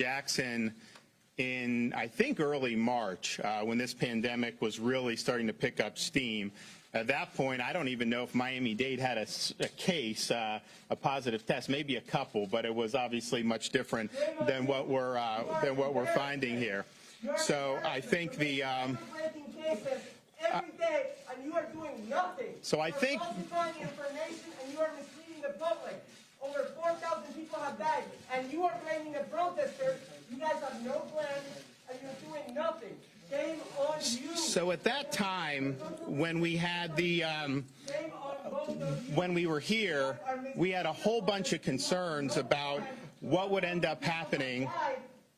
Jackson in, I think, early March, when this pandemic was really starting to pick up steam. At that point, I don't even know if Miami-Dade had a case, a positive test, maybe a couple, but it was obviously much different than what we're finding here. So I think the every day, and you are doing nothing. So I think falsifying information, and you are misleading the public. Over 4,000 people have died, and you are blaming the protesters. You guys have no plan, and you're doing nothing. Shame on you. So at that time, when we had the when we were here, we had a whole bunch of concerns about what would end up happening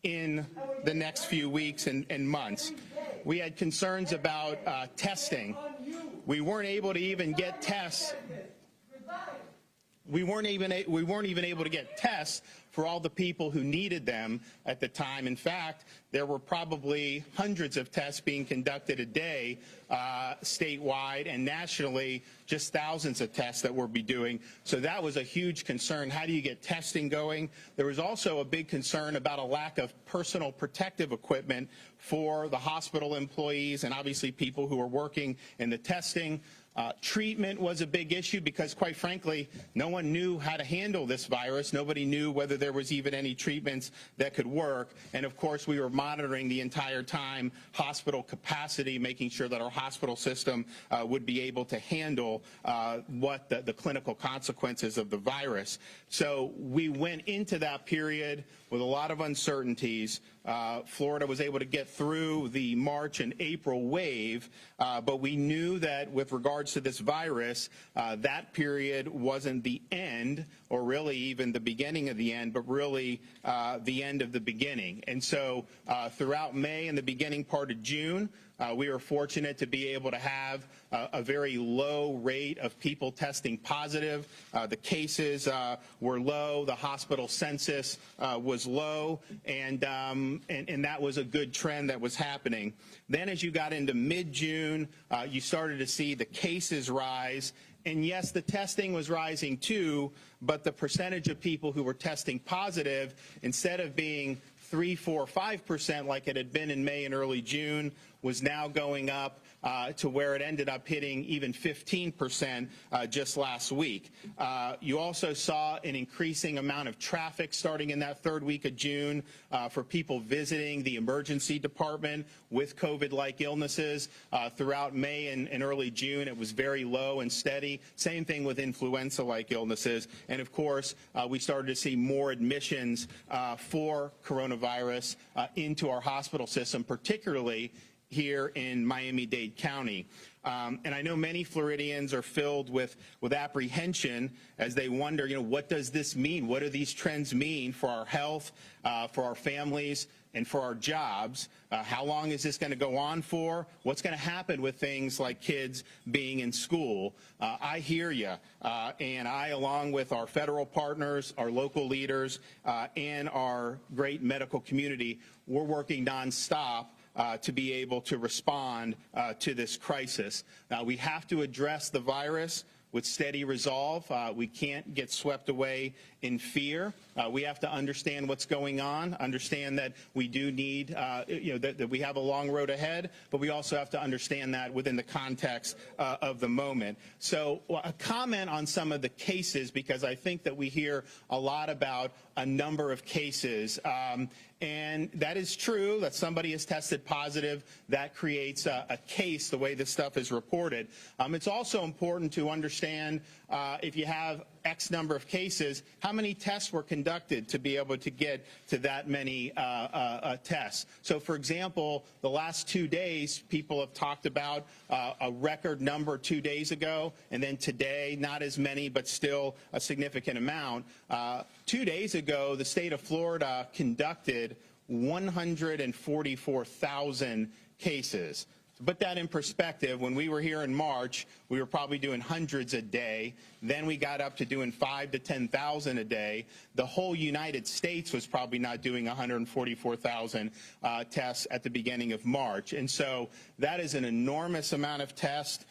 in the next few weeks and months. We had concerns about testing. We weren't able to even get tests. We weren't even able to get tests for all the people who needed them at the time. In fact, there were probably hundreds of tests being conducted a day statewide, and nationally, just thousands of tests that we'll be doing. So that was a huge concern. How do you get testing going? There was also a big concern about a lack of personal protective equipment for the hospital employees and obviously people who are working in the testing. Treatment was a big issue because, quite frankly, no one knew how to handle this virus. Nobody knew whether there was even any treatments that could work. And, of course, we were monitoring the entire time hospital capacity, making sure that our hospital system would be able to handle what the clinical consequences of the virus. So we went into that period with a lot of uncertainties. Florida was able to get through the March and April wave, but we knew that with regards to this virus, that period wasn't the end, or really even the beginning of the end, but really the end of the beginning. And so throughout May and the beginning part of June, we were fortunate to be able to have a very low rate of people testing positive. The cases were low. The hospital census was low, and that was a good trend that was happening. Then as you got into mid-June, you started to see the cases rise. And yes, the testing was rising too, but the percentage of people who were testing positive, instead of being 3, 4, 5% like it had been in May and early June, was now going up to where it ended up hitting even 15% just last week. You also saw an increasing amount of traffic starting in that third week of June for people visiting the emergency department with COVID-like illnesses. Throughout May and early June, it was very low and steady. Same thing with influenza-like illnesses. And of course, we started to see more admissions for coronavirus into our hospital system, particularly here in Miami-Dade County. And I know many Floridians are filled with apprehension as they wonder, what does this mean? What do these trends mean for our health, for our families, and for our jobs? How long is this going to go on for? What's going to happen with things like kids being in school? I hear you, and I, along with our federal partners, our local leaders, and our great medical community, we're working nonstop to be able to respond to this crisis. We have to address the virus with steady resolve. We can't get swept away in fear. We have to understand what's going on, understand that we do need, that we have a long road ahead, but we also have to understand that within the context of the moment. So a comment on some of the cases, because I think that we hear a lot about a number of cases. And that is true, that somebody is tested positive. That creates a case, the way this stuff is reported. It's also important to understand if you have X number of cases, how many tests were conducted to be able to get to that many tests. So, for example, the last 2 days, people have talked about a record number 2 days ago, and then today, not as many, but still a significant amount. 2 days ago, the state of Florida conducted 144,000 cases. To put that in perspective, when we were here in March, we were probably doing hundreds a day. Then we got up to doing 5,000 to 10,000 a day. The whole United States was probably not doing 144,000 tests at the beginning of March. And so that is an enormous amount of tests.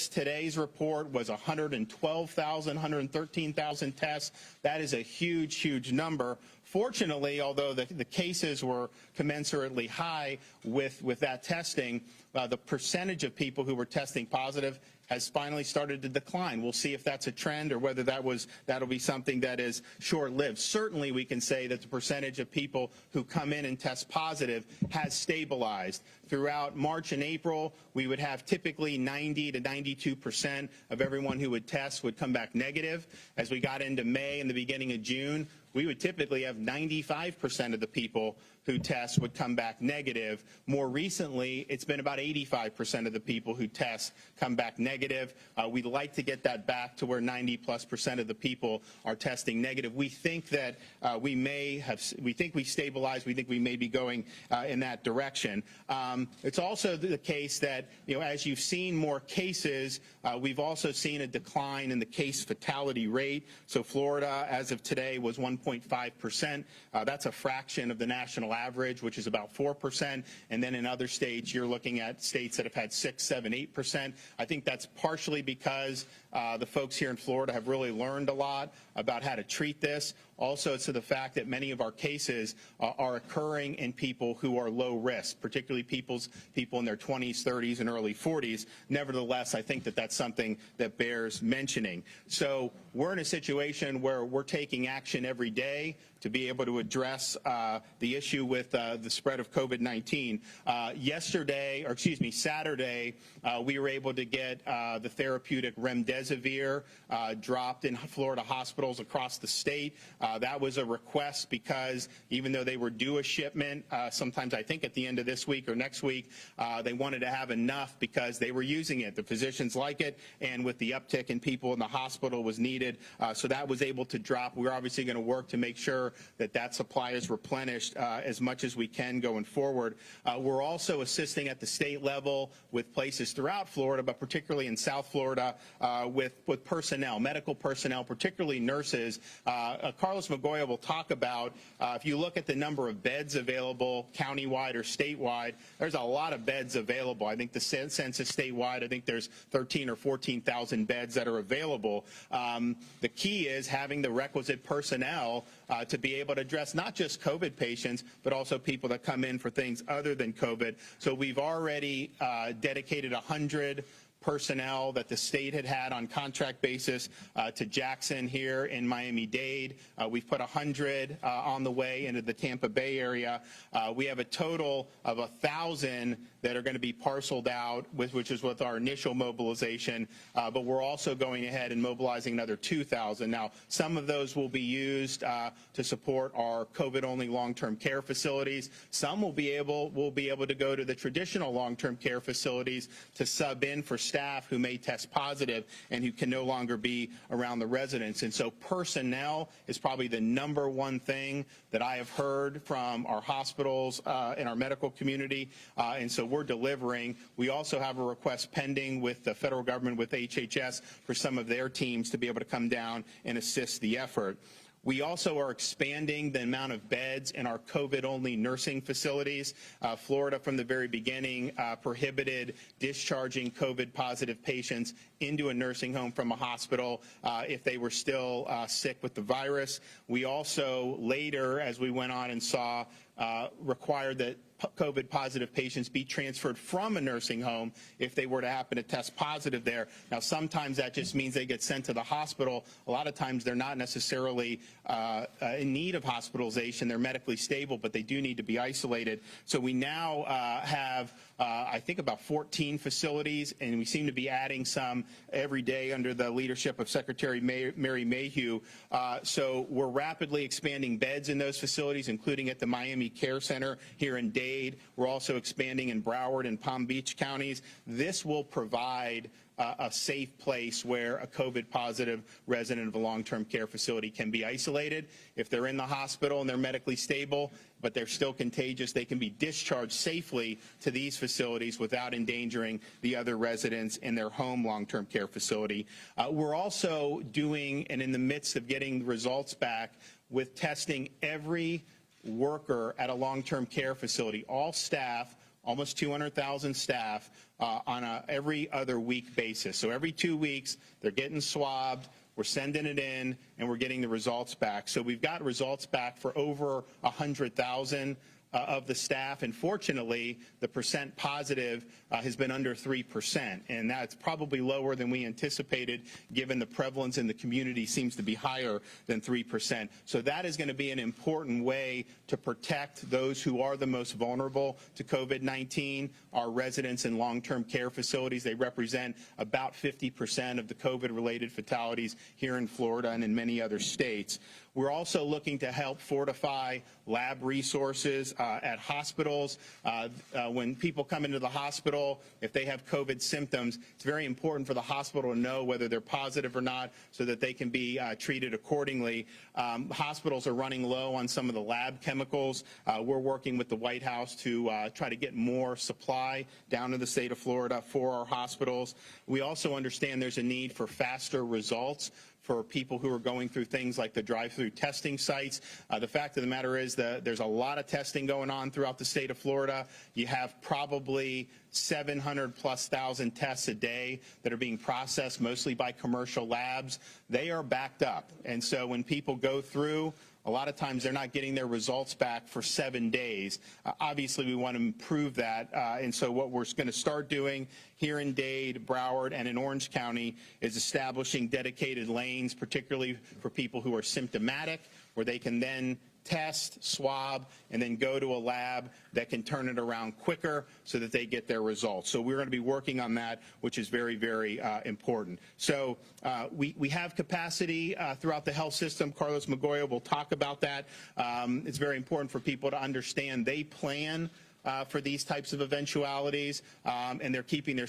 Today's report was 112,000, 113,000 tests. That is a huge, huge number Fortunately, although the cases were commensurately high with that testing, the percentage of people who were testing positive has finally started to decline. We'll see if that's a trend or whether that'll be something that is short-lived. Certainly, we can say that the percentage of people who come in and test positive has stabilized. Throughout March and April, we would have typically 90 to 92% of everyone who would test would come back negative. As we got into May and the beginning of June, we would typically have 95% of the people who test would come back negative. More recently, it's been about 85% of the people who test come back negative. We'd like to get that back to where 90+% of the people are testing negative. We think that we think we stabilized. We think we may be going in that direction. It's also the case that, as you've seen more cases, we've also seen a decline in the case fatality rate. So Florida, as of today, was 1.5%. That's a fraction of the national average, which is about 4%. And then in other states, you're looking at states that have had 6, 7, 8%. I think that's partially because the folks here in Florida have really learned a lot about how to treat this. Also, it's to the fact that many of our cases are occurring in people who are low risk, particularly people in their 20s, 30s, and early 40s. Nevertheless, I think that that's something that bears mentioning. So we're in a situation where we're taking action every day to be able to address the issue with the spread of COVID-19. Saturday, we were able to get the therapeutic remdesivir dropped in Florida hospitals across the state. That was a request because even though they were due a shipment, sometimes I think at the end of this week or next week, they wanted to have enough because they were using it. The physicians like it, and with the uptick in people in the hospital was needed. So that was able to drop. We're obviously going to work to make sure that supply is replenished as much as we can going forward. We're also assisting at the state level with places throughout Florida, but particularly in South Florida, with personnel, medical personnel, particularly nurses. Carlos Magoya will talk about, if you look at the number of beds available countywide or statewide, there's a lot of beds available. I think the census statewide, I think there's 13 or 14,000 beds that are available. The key is having the requisite personnel to be able to address not just COVID patients, but also people that come in for things other than COVID. So we've already dedicated 100 personnel that the state had on contract basis to Jackson here in Miami-Dade. We've put 100 on the way into the Tampa Bay area. We have a total of 1,000 that are going to be parceled out, which is with our initial mobilization, but we're also going ahead and mobilizing another 2,000. Now, some of those will be used to support our COVID-only long-term care facilities. Some will be able to go to the traditional long-term care facilities to sub in for staff who may test positive and who can no longer be around the residents. And so personnel is probably the #1 thing that I have heard from our hospitals and our medical community, and so we're delivering. We also have a request pending with the federal government, with HHS, for some of their teams to be able to come down and assist the effort. We also are expanding the amount of beds in our COVID-only nursing facilities. Florida, from the very beginning, prohibited discharging COVID-positive patients into a nursing home from a hospital if they were still sick with the virus. We also later, as we went on and saw, required that COVID-positive patients be transferred from a nursing home if they were to happen to test positive there. Now, sometimes that just means they get sent to the hospital. A lot of times they're not necessarily in need of hospitalization. They're medically stable, but they do need to be isolated. So we now have, I think, about 14 facilities, and we seem to be adding some every day under the leadership of Secretary Mary Mayhew. So we're rapidly expanding beds in those facilities, including at the Miami Care Center here in Dade. We're also expanding in Broward and Palm Beach counties. This will provide a safe place where a COVID-positive resident of a long-term care facility can be isolated. If they're in the hospital and they're medically stable, but they're still contagious, they can be discharged safely to these facilities without endangering the other residents in their home long-term care facility. We're also doing, and in the midst of getting the results back, with testing every worker at a long-term care facility, all staff, almost 200,000 staff, on a every other week basis. So every 2 weeks, they're getting swabbed. we're sending it in, and we're getting the results back. So we've got results back for over 100,000 of the staff, and fortunately, the percent positive has been under 3%, and that's probably lower than we anticipated, given the prevalence in the community seems to be higher than 3%. So that is going to be an important way to protect those who are the most vulnerable to COVID-19, our residents in long-term care facilities. They represent about 50% of the COVID-related fatalities here in Florida and in many other states. We're also looking to help fortify lab resources at hospitals. When people come into the hospital, if they have COVID symptoms, it's very important for the hospital to know whether they're positive or not so that they can be treated accordingly. Hospitals are running low on some of the lab chemicals. We're working with the White House to try to get more supply down to the state of Florida for our hospitals. We also understand there's a need for faster results for people who are going through things like the drive-through testing sites. The fact of the matter is that there's a lot of testing going on throughout the state of Florida. You have probably 700,000+ tests a day that are being processed mostly by commercial labs. They are backed up. And so when people go through, a lot of times they're not getting their results back for 7 days. Obviously, we want to improve that. And so what we're going to start doing here in Dade, Broward, and in Orange County is establishing dedicated lanes, particularly for people who are symptomatic, where they can then test, swab, and then go to a lab that can turn it around quicker so that they get their results. So we're going to be working on that, which is very, very important. So we have capacity throughout the health system. Carlos Magoya will talk about that. It's very important for people to understand they plan for these types of eventualities, and they're keeping their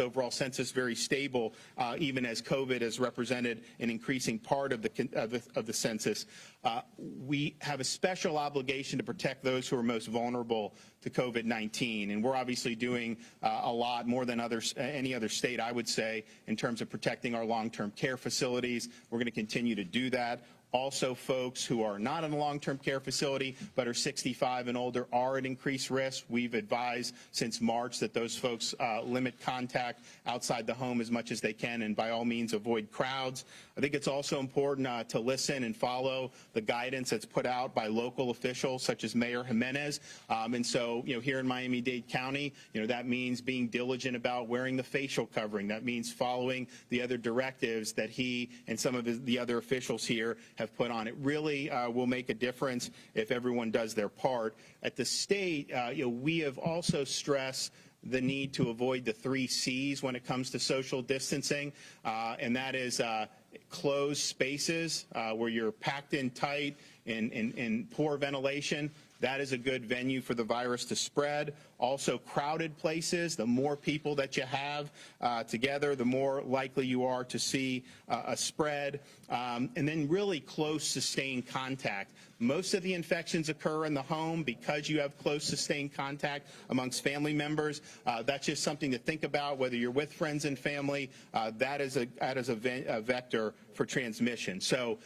overall census very stable, even as COVID has represented an increasing part of the census. We have a special obligation to protect those who are most vulnerable to COVID-19, and we're obviously doing a lot more than any other state, I would say, in terms of protecting our long-term care facilities. We're going to continue to do that. Also, folks who are not in a long-term care facility but are 65 and older are at increased risk. We've advised since March that those folks limit contact outside the home as much as they can, and by all means avoid crowds. I think it's also important to listen and follow the guidance that's put out by local officials such as Mayor Jimenez. And so, here in Miami-Dade County, that means being diligent about wearing the facial covering. That means following the other directives that he and some of the other officials here have put on. It really will make a difference if everyone does their part. At the state, we have also stressed the need to avoid the 3 C's when it comes to social distancing, and that is closed spaces where you're packed in tight and poor ventilation. That is a good venue for the virus to spread. Also, crowded places, the more people that you have together, the more likely you are to see a spread. And then really close, sustained contact. Most of the infections occur in the home because you have close, sustained contact amongst family members. That's just something to think about, whether you're with friends and family. That is a vector for transmission. So,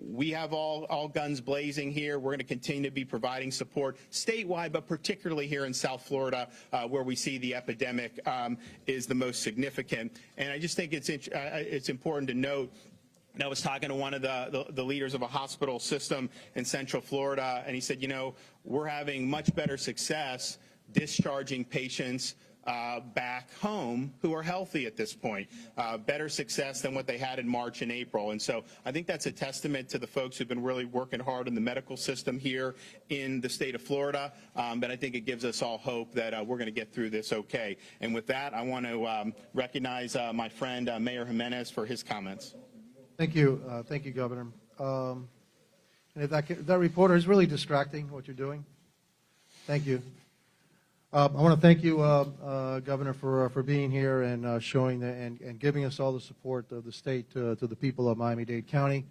we have all guns blazing here. We're going to continue to be providing support statewide, but particularly here in South Florida, where we see the epidemic is the most significant. And I just think it's important to note. And I was talking to one of the leaders of a hospital system in Central Florida, and he said, we're having much better success discharging patients back home who are healthy at this point. Better success than what they had in March and April. And so I think that's a testament to the folks who've been really working hard in the medical system here in the state of Florida. But I think it gives us all hope that we're going to get through this okay. And with that, I want to recognize my friend Mayor Jimenez for his comments. Thank you, Governor. And if that reporter is really distracting, what you're doing. Thank you. I want to thank you, Governor, for being here and showing and giving us all the support of the state to the people of Miami-Dade County.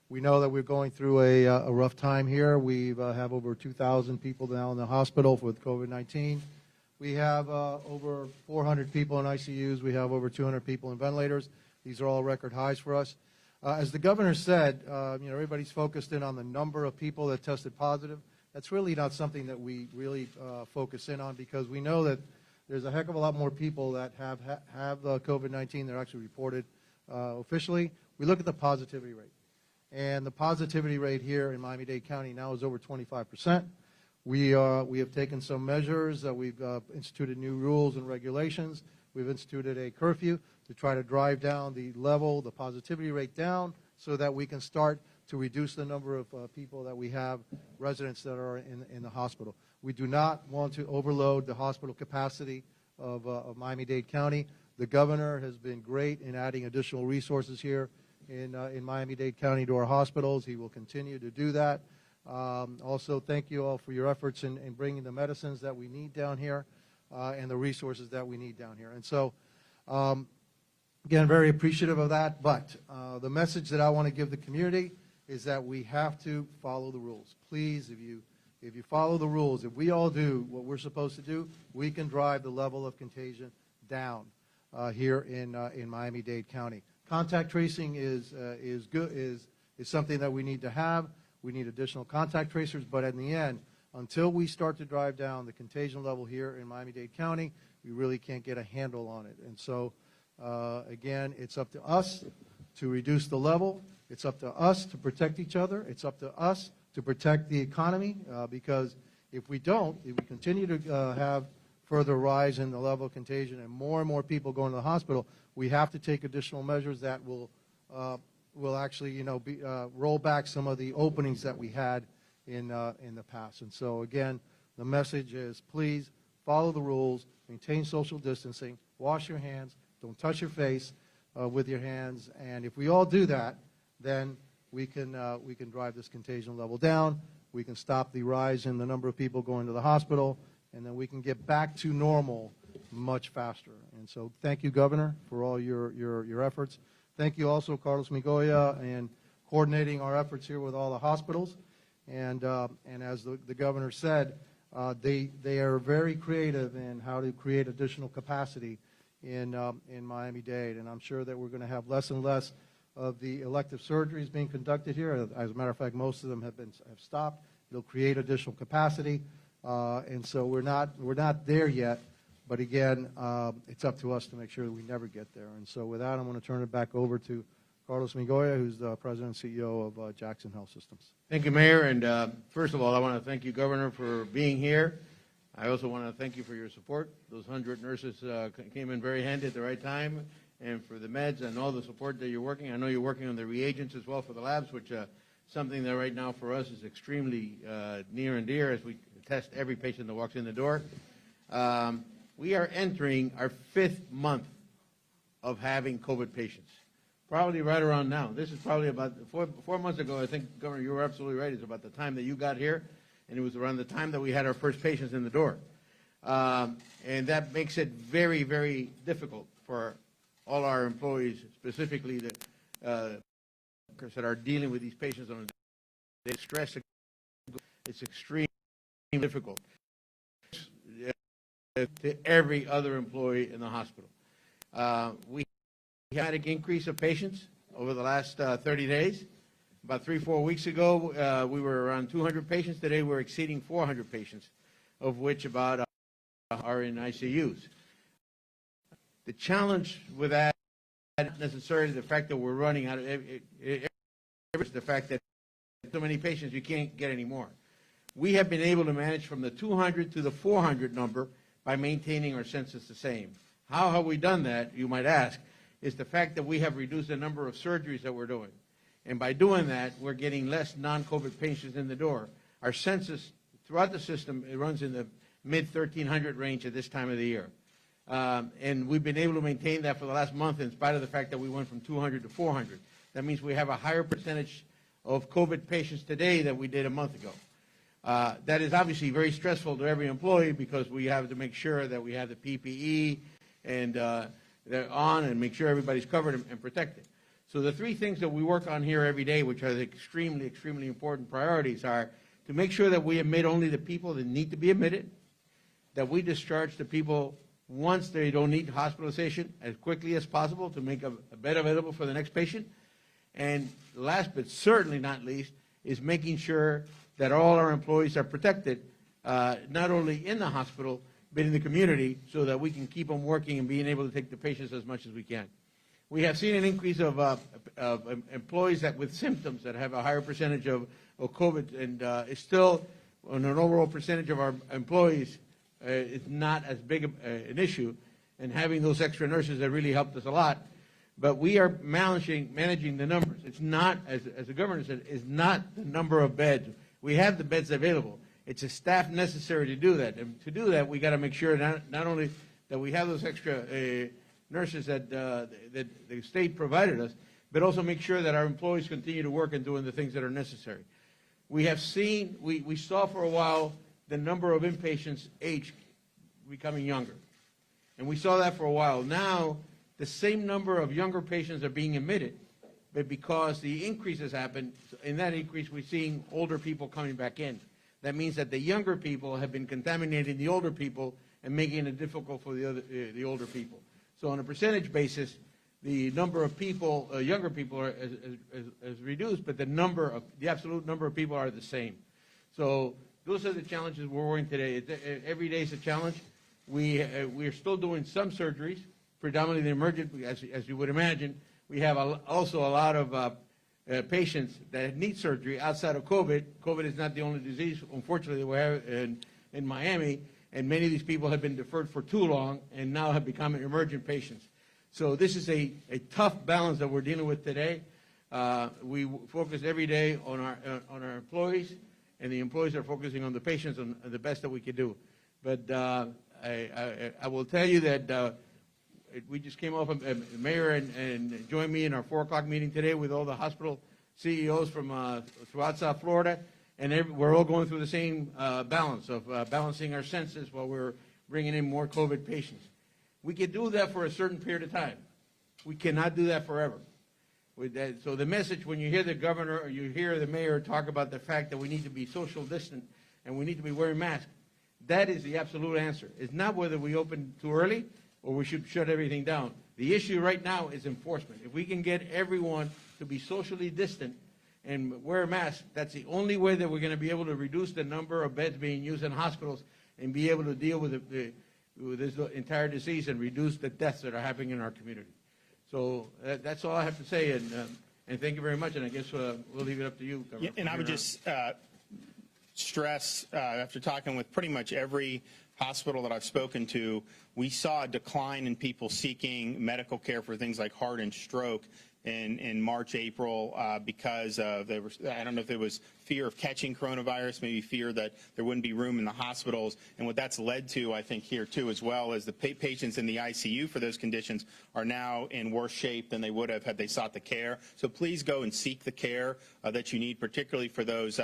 We know that we're going through a rough time here. We have over 2,000 people now in the hospital with COVID-19. We have over 400 people in ICUs. We have over 200 people in ventilators. These are all record highs for us. As the governor said, everybody's focused in on the number of people that tested positive. That's really not something that we really focus in on, because we know that there's a heck of a lot more people that have the COVID-19 that are actually reported officially. we look at the positivity rate. And the positivity rate here in Miami-Dade County now is over 25%. We have taken some measures. We've instituted new rules and regulations. We've instituted a curfew to try to drive down the level, the positivity rate down, so that we can start to reduce the number of people that we have, residents that are in the hospital. We do not want to overload the hospital capacity of Miami-Dade County. The governor has been great in adding additional resources here in Miami-Dade County to our hospitals. He will continue to do that. Also, thank you all for your efforts in bringing the medicines that we need down here and the resources that we need down here. And so, again, very appreciative of that. But the message that I want to give the community is that we have to follow the rules. Please, if you follow the rules, if we all do what we're supposed to do, we can drive the level of contagion down here in Miami-Dade County. Contact tracing is something that we need to have. We need additional contact tracers, but in the end, until we start to drive down the contagion level here in Miami-Dade County, we really can't get a handle on it. And so, again, it's up to us to reduce the level. It's up to us to protect each other. It's up to us to protect the economy, because if we don't, if we continue to have further rise in the level of contagion and more people going to the hospital, we have to take additional measures that will actually, roll back some of the openings that we had in the past. And so, again, the message is please follow the rules, maintain social distancing, wash your hands, don't touch your face with your hands, and if we all do that, then we can drive this contagion level down. We can stop the rise in the number of people going to the hospital, and then we can get back to normal much faster. And so thank you, Governor, for all your efforts. Thank you also, Carlos Migoya, in coordinating our efforts here with all the hospitals. And as the Governor said, they are very creative in how to create additional capacity in Miami-Dade. And I'm sure that we're going to have less and less of the elective surgeries being conducted here. As a matter of fact, most of them have stopped. It'll create additional capacity. And so we're not there yet, but again, it's up to us to make sure that we never get there. And so with that, I'm going to turn it back over to Carlos Migoya, who's the President and CEO of Jackson Health Systems. Thank you, Mayor. And first of all, I want to thank you, Governor, for being here. I also want to thank you for your support. Those 100 nurses came in very handy at the right time, and for the meds and all the support that you're working. I know you're working on the reagents as well for the labs, which something that right now for us is extremely near and dear as we test every patient that walks in the door. We are entering our 5th month of having COVID patients, probably right around now. This is probably about 4 months ago. I think, Governor, you were absolutely right. It's about the time that you got here, and it was around the time that we had our first patients in the door. And that makes it very, very difficult for all our employees, specifically that are dealing with these patients on a daily stress. It's extremely difficult to every other employee in the hospital. We had an increase of patients over the last 30 days. About 3-4 weeks ago, we were around 200 patients. Today, we're exceeding 400 patients, of which about are in ICUs. The challenge with that is not necessarily the fact that we're running out of it's the fact that so many patients you can't get any more. We have been able to manage from the 200 to the 400 number by maintaining our census the same. How have we done that, you might ask, is the fact that we have reduced the number of surgeries that we're doing. And by doing that, we're getting less non-COVID patients in the door. Our census throughout the system, it runs in the mid-1,300 range at this time of the year. And we've been able to maintain that for the last month in spite of the fact that we went from 200 to 400. That means we have a higher percentage of COVID patients today than we did a month ago. That is obviously very stressful to every employee because we have to make sure that we have the PPE and they're on and make sure everybody's covered and protected. So the 3 things that we work on here every day, which are the extremely, extremely important priorities, are to make sure that we admit only the people that need to be admitted, that we discharge the people once they don't need hospitalization as quickly as possible to make a bed available for the next patient. And last but certainly not least is making sure that all our employees are protected, not only in the hospital, but in the community so that we can keep them working and being able to take the patients as much as we can. We have seen an increase of employees that with symptoms that have a higher percentage of COVID, and it's still, on an overall percentage of our employees, it's not as big an issue, and having those extra nurses that really helped us a lot. But we are managing the numbers. It's not, as the governor said, it's not the number of beds. We have the beds available. It's a staff necessary to do that. And to do that, we got to make sure not only that we have those extra nurses that the state provided us, but also make sure that our employees continue to work and doing the things that are necessary. We have seen, we saw for a while the number of inpatients age becoming younger. And we saw that for a while. Now, the same number of younger patients are being admitted, but because the increase has happened, in that increase we're seeing older people coming back in. That means that the younger people have been contaminating the older people and making it difficult for the older people. So on a percentage basis, the number of people, younger people, is reduced, but the absolute number of people are the same. So those are the challenges we're working today. Every day is a challenge. We are still doing some surgeries, predominantly the emergent, as you would imagine. We have also a lot of patients that need surgery outside of COVID. COVID is not the only disease, unfortunately, we have in Miami, and many of these people have been deferred for too long and now have become emergent patients. So this is a tough balance that we're dealing with today. We focus every day on our employees, and the employees are focusing on the patients on the best that we can do. But I will tell you that we just came off, the mayor and joined me in our 4 o'clock meeting today with all the hospital CEOs from throughout South Florida, and we're all going through the same balance of balancing our census while we're bringing in more COVID patients. We can do that for a certain period of time. We cannot do that forever. So the message, when you hear the governor or you hear the mayor talk about the fact that we need to be social distant and we need to be wearing masks, that is the absolute answer. It's not whether we open too early or we should shut everything down. The issue right now is enforcement. If we can get everyone to be socially distant and wear a mask, that's the only way that we're going to be able to reduce the number of beds being used in hospitals and be able to deal with with this entire disease and reduce the deaths that are happening in our community. So that's all I have to say, and thank you very much, and I guess we'll leave it up to you, Governor. Yeah, and I would just stress, after talking with pretty much every hospital that I've spoken to, we saw a decline in people seeking medical care for things like heart and stroke in March, April, because of I don't know if there was fear of catching coronavirus, maybe fear that there wouldn't be room in the hospitals. And what that's led to, I think, here too, as well, is the patients in the ICU for those conditions are now in worse shape than they would have had they sought the care. So please go and seek the care that you need, particularly for those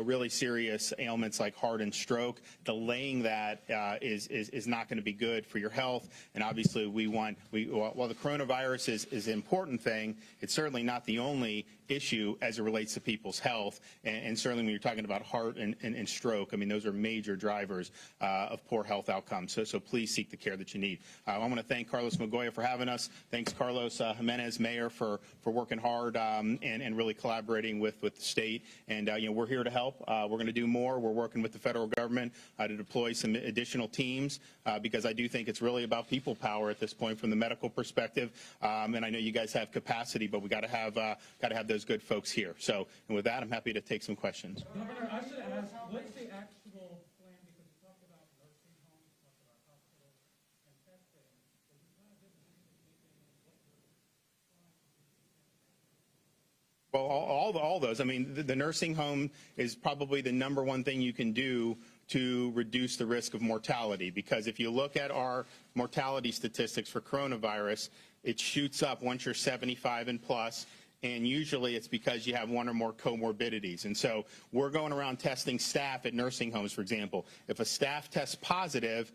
really serious ailments like heart and stroke. Delaying that is not going to be good for your health. And obviously, while the coronavirus is an important thing, it's certainly not the only issue as it relates to people's health, and certainly when you're talking about heart and stroke, I mean, those are major drivers of poor health outcomes. So please seek the care that you need. I want to thank Carlos Magoya for having us. Thanks, Carlos Jimenez, Mayor, for working hard and really collaborating with the state. And we're here to help. We're going to do more. We're working with the federal government to deploy some additional teams because I do think it's really about people power at this point from the medical perspective. And I know you guys have capacity, but we got to have those good folks here. So, and with that, I'm happy to take some questions. Governor, I should ask, what's the actual plan? Because you talked about nursing homes, you talked about hospitals and testing. But you kind of didn't really Well, all those. I mean, the nursing home is probably the #1 thing you can do to reduce the risk of mortality, because if you look at our mortality statistics for coronavirus, it shoots up once you're 75 and plus. And usually it's because you have one or more comorbidities. And so we're going around testing staff at nursing homes, for example. If a staff tests positive,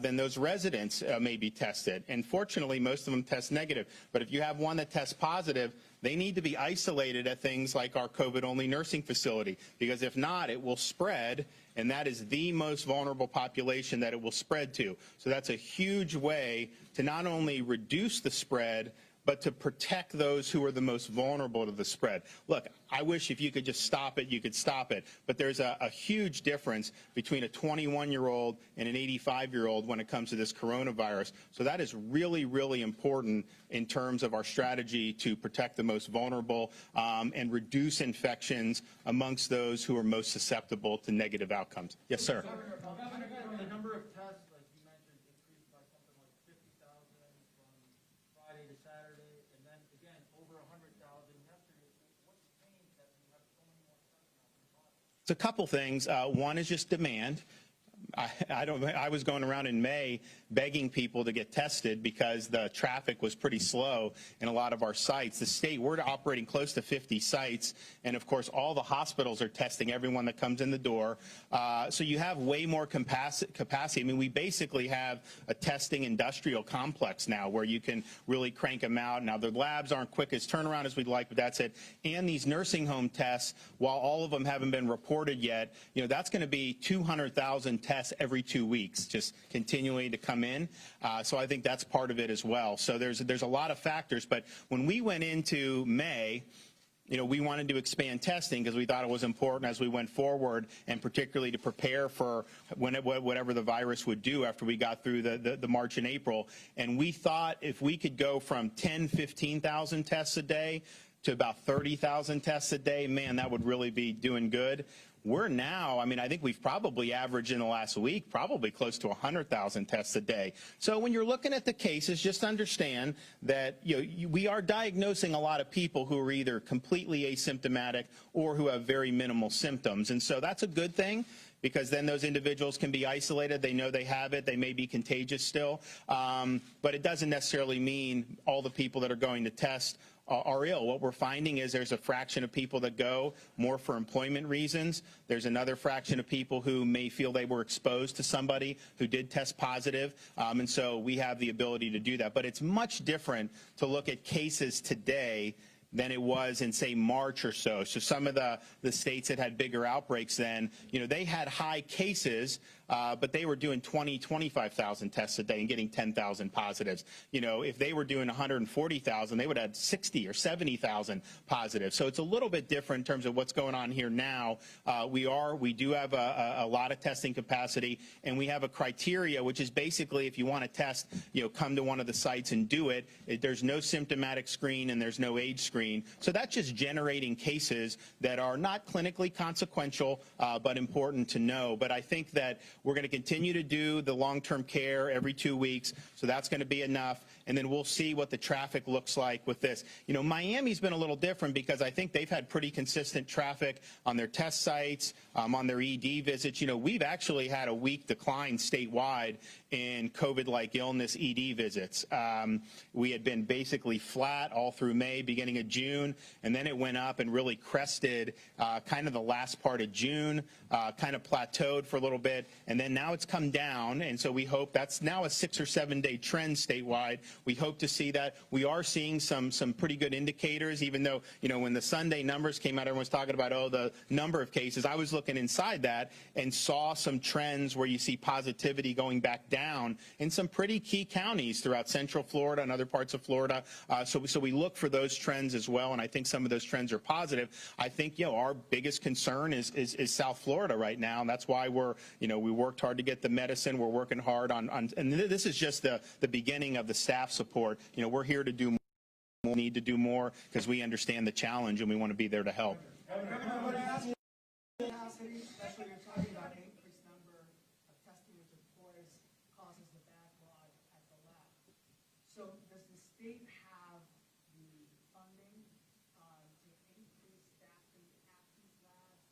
then those residents may be tested. And fortunately, most of them test negative. But if you have one that tests positive, they need to be isolated at things like our COVID-only nursing facility, because if not, it will spread, and that is the most vulnerable population that it will spread to. So that's a huge way to not only reduce the spread, but to protect those who are the most vulnerable to the spread. Look, I wish if you could just stop it, you could stop it. But there's a huge difference between a 21-year-old and an 85-year-old when it comes to this coronavirus. So that is really, really important in terms of our strategy to protect the most vulnerable and reduce infections amongst those who are most susceptible to negative outcomes. Yes, sir. The number of tests, like you mentioned, increased by something like 50,000 from Friday to Saturday, and then again over 100,000 yesterday. What's changed that we have so many more tests now? It's a couple things. One is just demand. I was going around in May begging people to get tested because the traffic was pretty slow in a lot of our sites. The state, we're operating close to 50 sites, and of course all the hospitals are testing everyone that comes in the door. So you have way more capacity. I mean, we basically have a testing industrial complex now where you can really crank them out. Now, the labs aren't quick as turnaround as we'd like, but that's it. And these nursing home tests, while all of them haven't been reported yet, you know, that's going to be 200,000 tests every 2 weeks, just continuing to come in. So I think that's part of it as well. So there's a lot of factors. But when we went into May, you know, we wanted to expand testing because we thought it was important as we went forward, and particularly to prepare for whatever the virus would do after we got through the March and April. And we thought if we could go from 10, 15,000 tests a day to about 30,000 tests a day, man, that would really be doing good. We're now, I mean, I think we've probably averaged in the last week probably close to 100,000 tests a day. So when you're looking at the cases, just understand that we are diagnosing a lot of people who are either completely asymptomatic or who have very minimal symptoms. And so that's a good thing, because then those individuals can be isolated. They know they have it. They may be contagious still. But it doesn't necessarily mean all the people that are going to test are ill. What we're finding is there's a fraction of people that go more for employment reasons. There's another fraction of people who may feel they were exposed to somebody who did test positive. And so we have the ability to do that. But it's much different to look at cases today than it was in, say, March or so. So some of the states that had bigger outbreaks then, you know, they had high cases, but they were doing 20, 25,000 tests a day and getting 10,000 positives. You know, if they were doing 140,000, they would have 60 or 70,000 positives. So it's a little bit different in terms of what's going on here now. We do have a lot of testing capacity, and we have a criteria, which is basically if you want to test, you know, come to one of the sites and do it. There's no symptomatic screen and there's no age screen. So that's just generating cases that are not clinically consequential, but important to know. But I think that we're going to continue to do the long-term care every 2 weeks, so that's going to be enough. And then we'll see what the traffic looks like with this. You know, Miami's been a little different because I think they've had pretty consistent traffic on their test sites, on their ED visits. You know, we've actually had a weak decline statewide in COVID-like illness ED visits. We had been basically flat all through May, beginning of June, and then it went up and really crested kind of the last part of June, kind of plateaued for a little bit, and then now it's come down. And so we hope that's now a 6 or 7 day trend statewide. We hope to see that. We are seeing some pretty good indicators, even though, you know, when the Sunday numbers came out, everyone was talking about, oh, the number of cases. I was looking inside that and saw some trends where you see positivity going back down in some pretty key counties throughout Central Florida and other parts of Florida. So we look for those trends as well, and I think some of those trends are positive. I think, you know, our biggest concern is South Florida right now, and that's why we worked hard to get the medicine. We're working hard on and this is just the beginning of the staff support. You know, we're here to do more. We need to do more because we understand the challenge and we want to be there to help. Especially you're talking about an increased number of testing with employees causes the backlog at the lab. So does the state have the funding to increase staffing at these labs?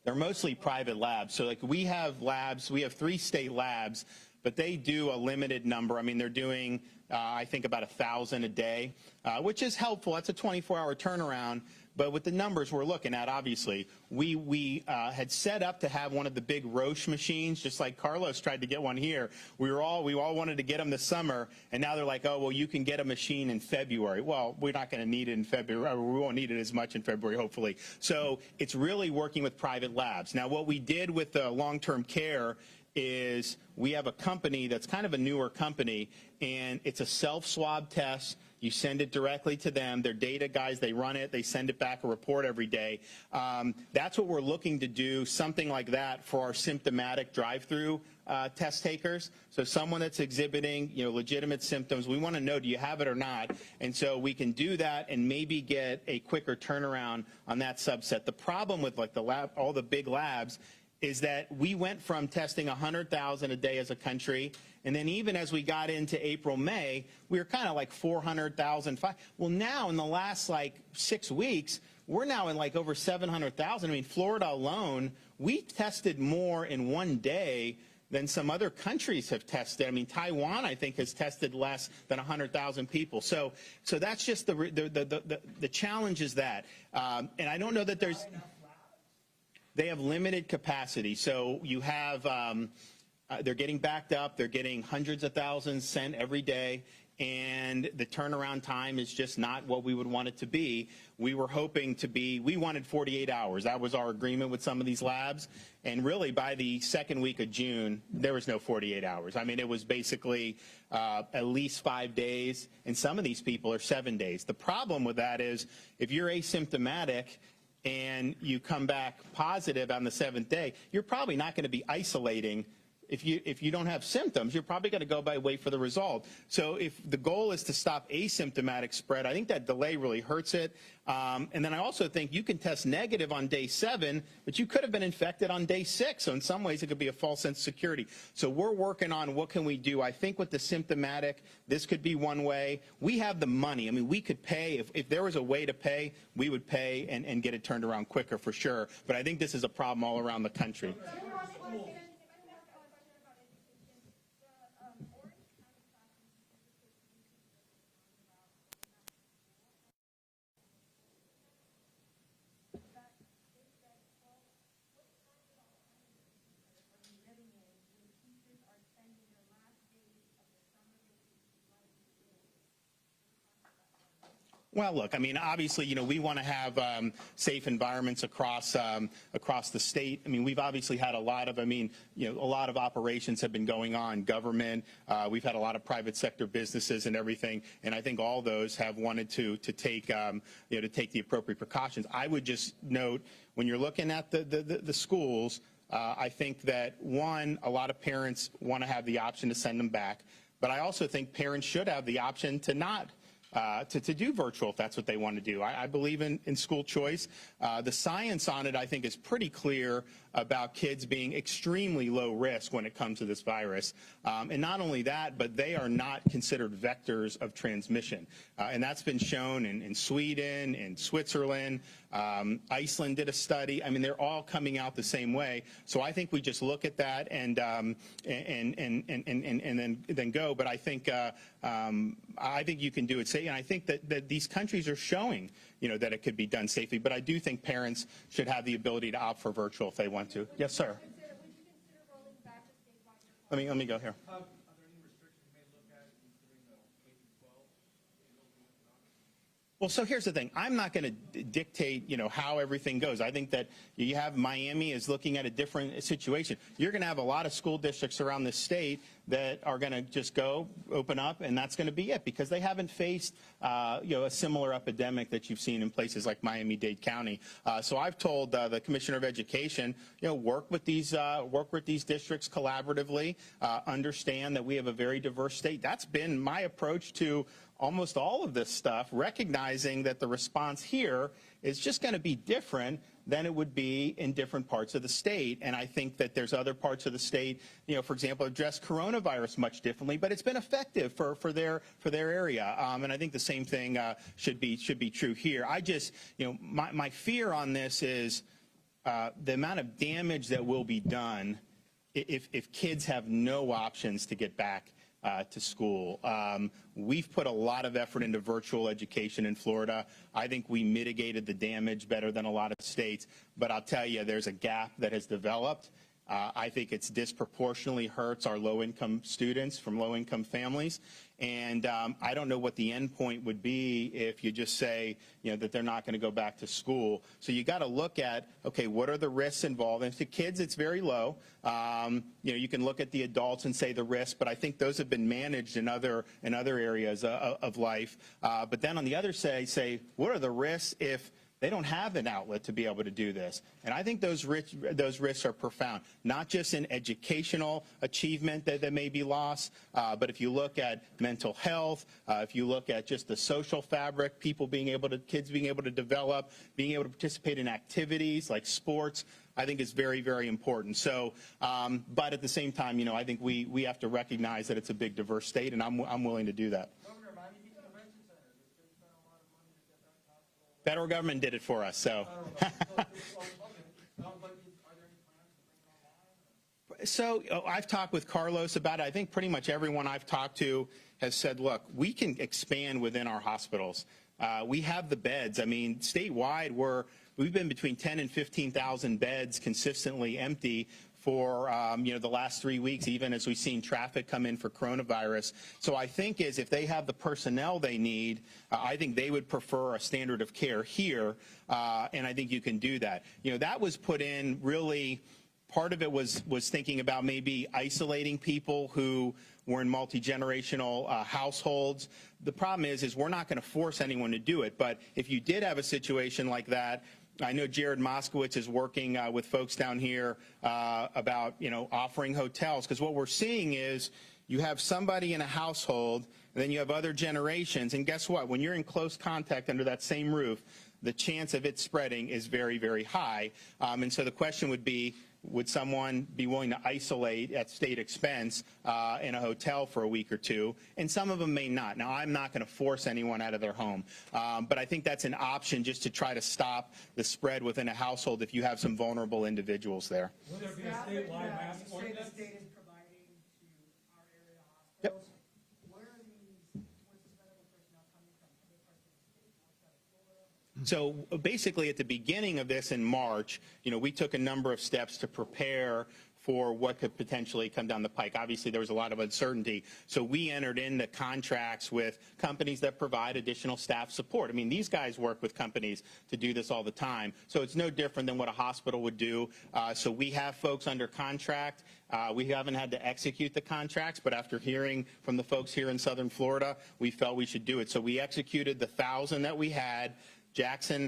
They're mostly private labs. So like we have labs, we have 3 state labs, but they do a limited number. I mean, they're doing, I think, about 1,000 a day, which is helpful. That's a 24-hour turnaround. But with the numbers we're looking at, obviously, we had set up to have one of the big Roche machines, just like Carlos tried to get one here. We all wanted to get them this summer, and now they're like, oh, well, you can get a machine in February. Well, we're not going to need it in February. We won't need it as much in February, hopefully. So it's really working with private labs. Now, what we did with the long-term care is we have a company that's kind of a newer company, and it's a self-swab test. You send it directly to them. They're data guys. They run it. They send it back a report every day. That's what we're looking to do, something like that for our symptomatic drive-through test takers. So someone that's exhibiting, legitimate symptoms, we want to know, do you have it or not? And so we can do that and maybe get a quicker turnaround on that subset. The problem with like all the big labs is that we went from testing 100,000 a day as a country, and then even as we got into April, May, we were kind of like 400,000. Well, now in the last like 6 weeks, we're now in like over 700,000. I mean, Florida alone, we tested more in one day than some other countries have tested. I mean, Taiwan, I think, has tested less than 100,000 people. So that's just the challenge is that. And I don't know that there's. They have limited capacity. So you have, they're getting backed up. They're getting hundreds of thousands sent every day. And the turnaround time is just not what we would want it to be. We were hoping to be, we wanted 48 hours. That was our agreement with some of these labs. And really by the second week of June, there was no 48 hours. I mean, it was basically at least 5 days. And some of these people are 7 days. The problem with that is if you're asymptomatic and you come back positive on the 7th day, you're probably not going to be isolating. If you don't have symptoms, you're probably going to wait for the result. So if the goal is to stop asymptomatic spread, I think that delay really hurts it. And then I also think you can test negative on day 7, but you could have been infected on day 6. So in some ways, it could be a false sense of security. So we're working on what can we do. I think with the symptomatic, this could be one way. We have the money. I mean, we could pay. If there was a way to pay, we would pay and get it turned around quicker for sure. But I think this is a problem all around the country. Well, look, I mean, obviously, we want to have safe environments across the state. I mean, we've obviously had a lot of operations have been going on, government. We've had a lot of private sector businesses and everything, and I think all those have wanted to take the appropriate precautions. I would just note when you're looking at the schools, I think that one, a lot of parents want to have the option to send them back, but I also think parents should have the option to not. To do virtual if that's what they want to do. I believe in school choice. The science on it, I think, is pretty clear about kids being extremely low risk when it comes to this virus. And not only that, but they are not considered vectors of transmission. And that's been shown in Sweden, in Switzerland. Iceland did a study. I mean, they're all coming out the same way. So I think we just look at that and then go. But I think you can do it safely. And I think that these countries are showing, that it could be done safely. But I do think parents should have the ability to opt for virtual if they want to. Yes, sir. Would you consider rolling back the statewide? Let me go here. Are there any restrictions you may look at considering the K-12? Well, so here's the thing. I'm not going to dictate, how everything goes. I think that you have Miami is looking at a different situation. You're going to have a lot of school districts around the state that are going to just go open up, and that's going to be it because they haven't faced, a similar epidemic that you've seen in places like Miami-Dade County. So I've told the Commissioner of Education, work with these districts collaboratively, understand that we have a very diverse state. That's been my approach to almost all of this stuff, recognizing that the response here is just going to be different than it would be in different parts of the state. And I think that there's other parts of the state, for example, address coronavirus much differently, but it's been effective for their area. And I think the same thing should be true here. I just, my fear on this is the amount of damage that will be done if kids have no options to get back to school. We've put a lot of effort into virtual education in Florida. I think we mitigated the damage better than a lot of states, but I'll tell you, there's a gap that has developed. I think it's disproportionately hurts our low-income students from low-income families. And I don't know what the end point would be if you just say, that they're not going to go back to school. So you got to look at, okay, what are the risks involved? And for kids, it's very low. You can look at the adults and say the risks, but I think those have been managed in other areas of life. But then on the other side, say, what are the risks if they don't have an outlet to be able to do this? And I think those risks are profound, not just in educational achievement that may be lost, but if you look at mental health, if you look at just the social fabric, kids being able to develop, being able to participate in activities like sports, I think is very, very important. So, but at the same time, I think we have to recognize that it's a big, diverse state, and I'm willing to do that. Governor, Miami-Dade Convention Center, they spent a lot of money to get that hospital. Federal government did it for us, so. So I've talked with Carlos about it. I think pretty much everyone I've talked to has said, look, we can expand within our hospitals. We have the beds. I mean, statewide, we've been between 10 and 15,000 beds consistently empty for the last 3 weeks, even as we've seen traffic come in for coronavirus. So I think if they have the personnel they need, I think they would prefer a standard of care here, and I think you can do that. That was put in really. Part of it was thinking about maybe isolating people who were in multi-generational households. The problem is we're not going to force anyone to do it, but if you did have a situation like that, I know Jared Moskowitz is working with folks down here about, offering hotels, because what we're seeing is you have somebody in a household, and then you have other generations, and guess what? When you're in close contact under that same roof, the chance of it spreading is very, very high. And so the question would be, would someone be willing to isolate at state expense in a hotel for a week or two? And some of them may not. Now, I'm not going to force anyone out of their home, but I think that's an option just to try to stop the spread within a household if you have some vulnerable individuals there. Will there be a statewide mask You say ordinance? the state is providing to our area hospitals. Where's this medical personnel coming from? Other parts of the state, outside of Florida? So basically at the beginning of this in March, we took a number of steps to prepare for what could potentially come down the pike. Obviously, there was a lot of uncertainty. So we entered into contracts with companies that provide additional staff support. I mean, these guys work with companies to do this all the time. So it's no different than what a hospital would do. So we have folks under contract. We haven't had to execute the contracts, but after hearing from the folks here in Southern Florida, we felt we should do it. So we executed the 1,000 that we had. Jackson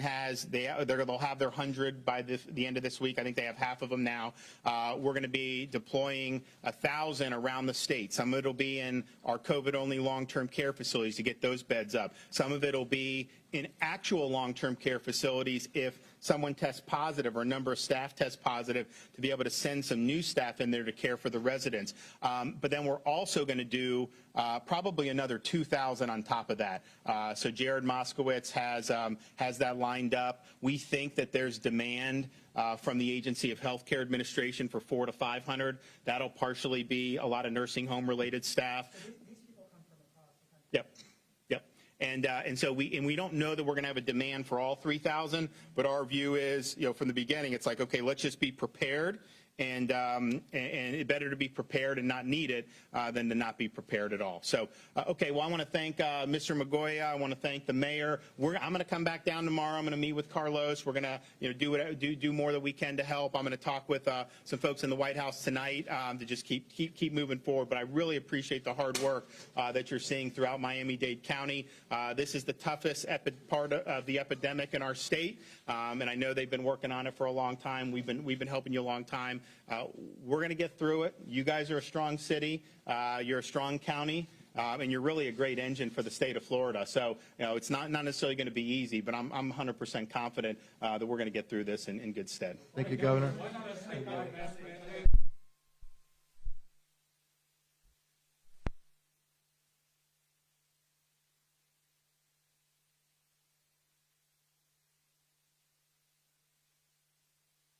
they'll have their 100 by the end of this week. I think they have half of them now. We're going to be deploying 1,000 around the state. Some of it will be in our COVID-only long-term care facilities to get those beds up. Some of it will be in actual long-term care facilities if someone tests positive or a number of staff test positive, to be able to send some new staff in there to care for the residents. But then we're also going to do probably another 2,000 on top of that. So Jared Moskowitz has that lined up. We think that there's demand from the Agency of Healthcare Administration for 400 to 500. That'll partially be a lot of nursing home related staff. These people come from across the country. Yep. And so we don't know that we're going to have a demand for all 3,000, but our view is, from the beginning, it's like, okay, let's just be prepared. And it's better to be prepared and not need it than to not be prepared at all. So, okay, well, I want to thank Mr. Magoya. I want to thank the mayor. I'm going to come back down tomorrow. I'm going to meet with Carlos. We're going to do more that we can to help. I'm going to talk with some folks in the White House tonight to just keep moving forward. But I really appreciate the hard work that you're seeing throughout Miami-Dade County. This is the toughest part of the epidemic in our state, and I know they've been working on it for a long time. We've been helping you a long time. We're going to get through it. You guys are a strong city. You're a strong county. And you're really a great engine for the state of Florida. So, it's not necessarily going to be easy, but I'm 100% confident that we're going to get through this in good stead. Thank you, Governor. Why not a statewide mask mandate?